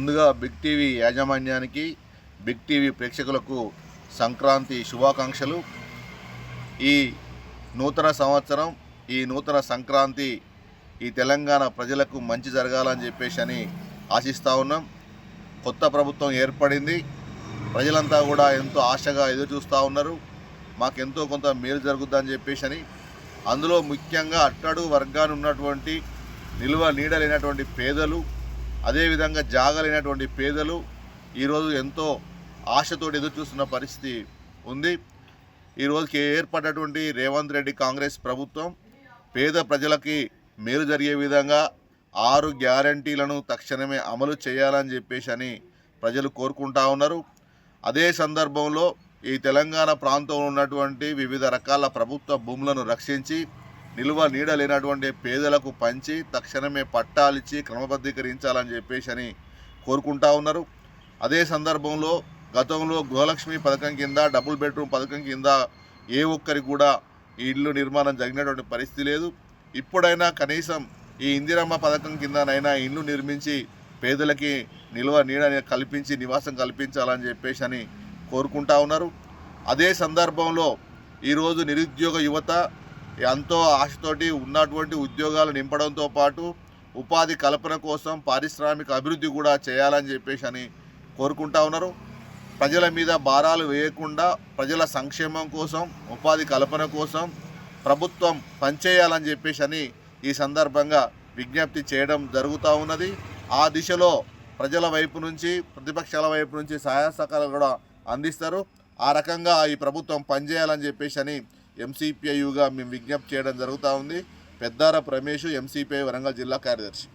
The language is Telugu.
ముందుగా బిగ్ టీవీ యాజమాన్యానికి, బిగ్ టీవీ ప్రేక్షకులకు సంక్రాంతి శుభాకాంక్షలు. ఈ నూతన సంవత్సరం, ఈ నూతన సంక్రాంతి ఈ తెలంగాణ ప్రజలకు మంచి జరగాలని చెప్పేసి ఆశిస్తూ ఉన్నాం. కొత్త ప్రభుత్వం ఏర్పడింది. ప్రజలంతా కూడా ఎంతో ఆశగా ఎదురు చూస్తూ ఉన్నారు. మాకెంతో కొంత మేలు జరుగుద్దని చెప్పేసి అందులో ముఖ్యంగా అట్టడుగు వర్గాన్ని ఉన్నటువంటి నిలువ నీడలేనటువంటి పేదలు, అదేవిధంగా జాగలేనటువంటి పేదలు ఈరోజు ఎంతో ఆశతోటి ఎదురు చూస్తున్న పరిస్థితి ఉంది. ఈరోజుకి ఏర్పడినటువంటి రేవంత్ రెడ్డి కాంగ్రెస్ ప్రభుత్వం పేద ప్రజలకి మేలు జరిగే విధంగా 6 గ్యారంటీలను తక్షణమే అమలు చేయాలని చెప్పేసి ప్రజలు కోరుకుంటా ఉన్నారు. అదే సందర్భంలో ఈ తెలంగాణ ప్రాంతంలో ఉన్నటువంటి వివిధ రకాల ప్రభుత్వ భూములను రక్షించి నిలువ నీడ లేనటువంటి పేదలకు పంచి తక్షణమే పట్టాలిచ్చి క్రమబద్ధీకరించాలని చెప్పేసి కోరుకుంటా ఉన్నారు. అదే సందర్భంలో గతంలో గృహలక్ష్మి పథకం కింద, డబుల్ బెడ్రూమ్ పథకం కింద ఏ ఒక్కరికి కూడా ఈ ఇల్లు నిర్మాణం జరిగినటువంటి పరిస్థితి లేదు. ఇప్పుడైనా కనీసం ఈ ఇందిరమ్మ పథకం కిందనైనా ఇల్లు నిర్మించి పేదలకి నిల్వ నీడ కల్పించి నివాసం కల్పించాలని చెప్పేసి కోరుకుంటా ఉన్నారు. అదే సందర్భంలో ఈరోజు నిరుద్యోగ యువత ఎంతో ఆశతోటి ఉన్నటువంటి ఉద్యోగాలు నింపడంతో పాటు ఉపాధి కల్పన కోసం పారిశ్రామిక అభివృద్ధి కూడా చేయాలని చెప్పేసి కోరుకుంటా ఉన్నారు. ప్రజల మీద భారాలు వేయకుండా ప్రజల సంక్షేమం కోసం, ఉపాధి కల్పన కోసం ప్రభుత్వం పనిచేయాలని చెప్పేసి ఈ సందర్భంగా విజ్ఞప్తి చేయడం జరుగుతూ ఉన్నది. ఆ దిశలో ప్రజల వైపు నుంచి, ప్రతిపక్షాల వైపు నుంచి సహాయ సహకారాలు కూడా అందిస్తారు. ఆ రకంగా ఈ ప్రభుత్వం పనిచేయాలని చెప్పేసి ఎంసీపీఐయుగా మేము విజ్ఞప్తి చేయడం జరుగుతూ ఉంది. పెద్దారపు రమేష్, ఎంసీపీఐ వరంగల్ జిల్లా కార్యదర్శి.